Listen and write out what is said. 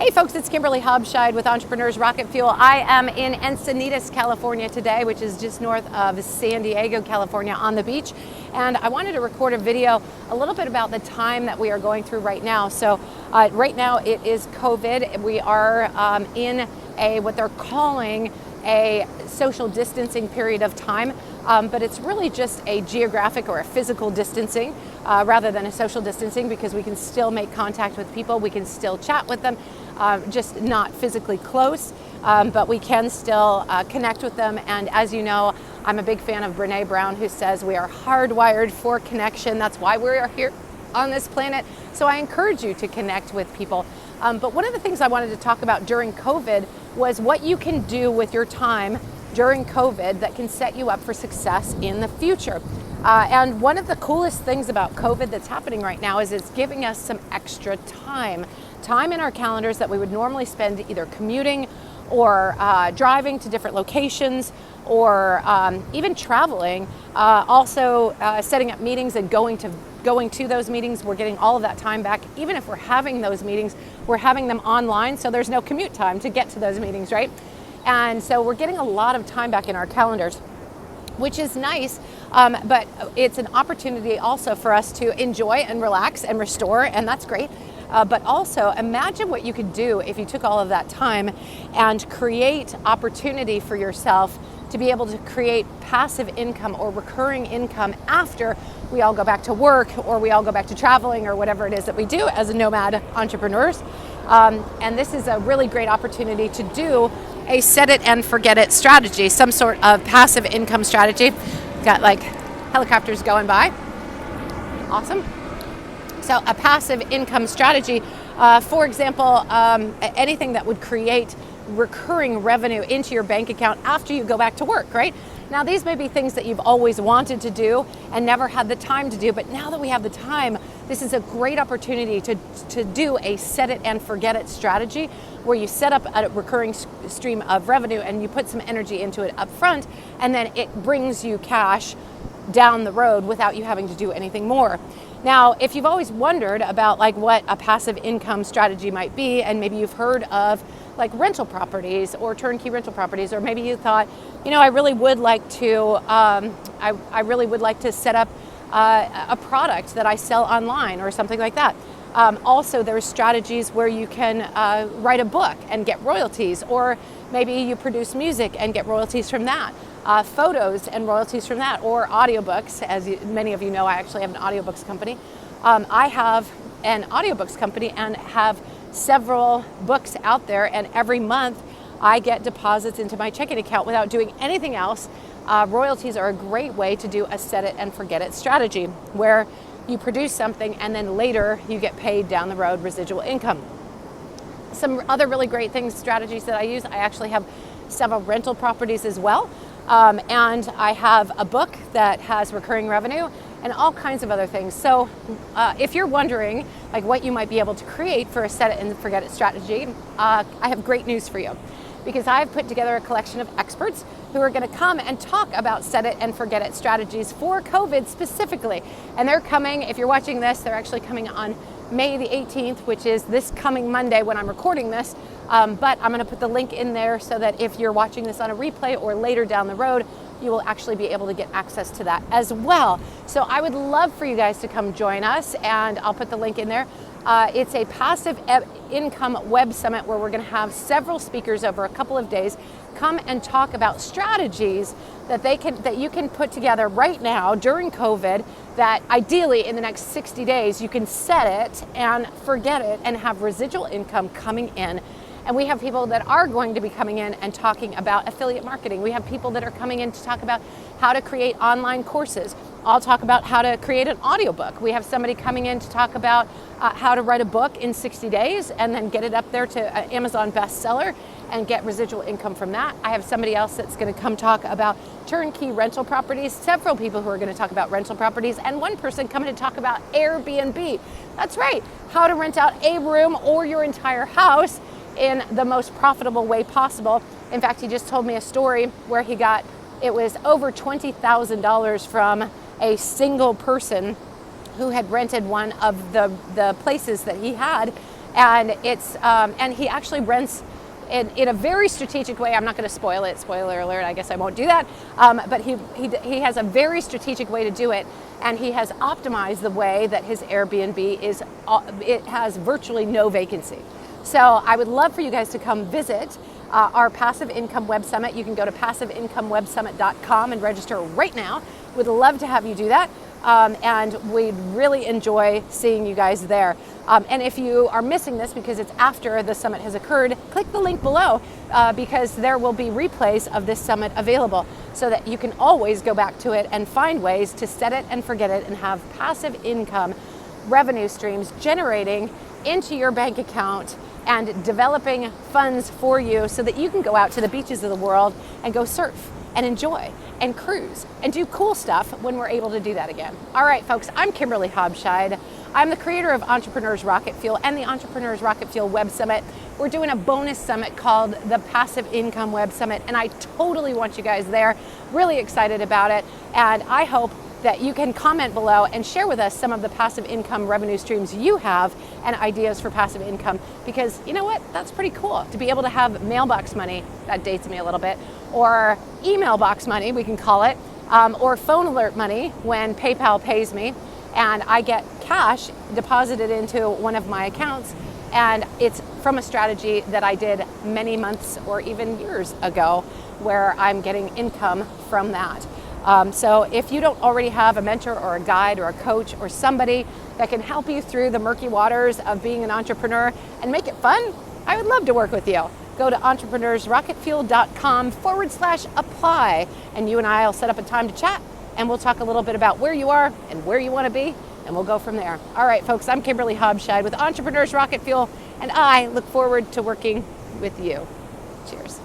Hey folks, it's Kimberly Hobscheid with Entrepreneurs Rocket Fuel. I am in Encinitas, California today, which is just north of San Diego, California, on the beach. And I wanted to record a video a little bit about the time that we are going through right now. So right now it is COVID. We are in what they're calling a social distancing period of time, but it's really just a geographic or a physical distancing rather than a social distancing, because we can still make contact with people, we can still chat with them, just not physically close, but we can still connect with them. And as you know, I'm a big fan of Brene Brown, who says we are hardwired for connection. That's why we are here on this planet. So I encourage you to connect with people. But one of the things I wanted to talk about during COVID was what you can do with your time during COVID that can set you up for success in the future. And one of the coolest things about COVID that's happening right now is it's giving us some extra time in our calendars that we would normally spend either commuting or driving to different locations, or even traveling, also setting up meetings and going to those meetings. We're getting all of that time back. Even if we're having those meetings, we're having them online, so there's no commute time to get to those meetings, right? And so we're getting a lot of time back in our calendars, which is nice, but it's an opportunity also for us to enjoy and relax and restore, and that's great. But also imagine what you could do if you took all of that time and create opportunity for yourself to be able to create passive income or recurring income after we all go back to work, or we all go back to traveling, or whatever it is that we do as nomad entrepreneurs. And this is a really great opportunity to do a set it and forget it strategy, some sort of passive income strategy. Got like helicopters going by. Awesome. So a passive income strategy, for example, anything that would create recurring revenue into your bank account after you go back to work, right? Now, these may be things that you've always wanted to do and never had the time to do, but now that we have the time, this is a great opportunity to do a set it and forget it strategy, where you set up a recurring stream of revenue and you put some energy into it up front, and then it brings you cash down the road without you having to do anything more. Now, if you've always wondered about like what a passive income strategy might be, and maybe you've heard of like rental properties or turnkey rental properties, or maybe you thought, I really would like to, I really would like to set up a product that I sell online or something like that. Also, there's strategies where you can write a book and get royalties, or maybe you produce music and get royalties from that. Photos and royalties from that, or audiobooks. As many of you know, I actually have an audiobooks company. I have an audiobooks company and have several books out there, and every month I get deposits into my checking account without doing anything else. Royalties are a great way to do a set it and forget it strategy, where you produce something and then later you get paid down the road residual income. Some other really great things, strategies that I use, I actually have several rental properties as well. And I have a book that has recurring revenue and all kinds of other things. So if you're wondering like what you might be able to create for a set it and forget it strategy, I have great news for you, because I've put together a collection of experts who are going to come and talk about set it and forget it strategies for COVID specifically. And they're coming, if you're watching this, they're actually coming on May the 18th, which is this coming Monday when I'm recording this. But I'm going to put the link in there so that if you're watching this on a replay or later down the road, you will actually be able to get access to that as well. So I would love for you guys to come join us, and I'll put the link in there. It's a passive income web summit where we're going to have several speakers over a couple of days come and talk about strategies that you can put together right now during COVID, that ideally in the next 60 days you can set it and forget it and have residual income coming in. And we have people that are going to be coming in and talking about affiliate marketing. We have people that are coming in to talk about how to create online courses. I'll talk about how to create an audiobook. We have somebody coming in to talk about how to write a book in 60 days and then get it up there to an Amazon bestseller and get residual income from that. I have somebody else that's going to come talk about turnkey rental properties, several people who are going to talk about rental properties, and one person coming to talk about Airbnb. That's right, how to rent out a room or your entire house in the most profitable way possible. In fact, he just told me a story where it was over $20,000 from a single person who had rented one of the places that he had, and and he actually rents in a very strategic way. I'm not going to spoil it. Spoiler alert. I guess I won't do that. But he has a very strategic way to do it, and he has optimized the way that his Airbnb is. It has virtually no vacancy. So I would love for you guys to come visit our Passive Income Web Summit. You can go to passiveincomewebsummit.com and register right now. Would love to have you do that. And we'd really enjoy seeing you guys there. And if you are missing this because it's after the summit has occurred, click the link below because there will be replays of this summit available so that you can always go back to it and find ways to set it and forget it and have passive income revenue streams generating into your bank account and developing funds for you so that you can go out to the beaches of the world and go surf and enjoy and cruise and do cool stuff when we're able to do that again. All right, folks, I'm Kimberly Hobscheid. I'm the creator of Entrepreneurs Rocket Fuel and the Entrepreneurs Rocket Fuel Web Summit. We're doing a bonus summit called the Passive Income Web Summit, and I totally want you guys there. Really excited about it, and I hope that you can comment below and share with us some of the passive income revenue streams you have and ideas for passive income, because you know what, that's pretty cool to be able to have mailbox money, that dates me a little bit, or email box money, we can call it, or phone alert money when PayPal pays me and I get cash deposited into one of my accounts, and it's from a strategy that I did many months or even years ago where I'm getting income from that. So if you don't already have a mentor or a guide or a coach or somebody that can help you through the murky waters of being an entrepreneur and make it fun, I would love to work with you. Go to entrepreneursrocketfuel.com/apply, and you and I will set up a time to chat, and we'll talk a little bit about where you are and where you want to be, and we'll go from there. All right, folks, I'm Kimberly Hobscheid with Entrepreneurs Rocket Fuel, and I look forward to working with you. Cheers.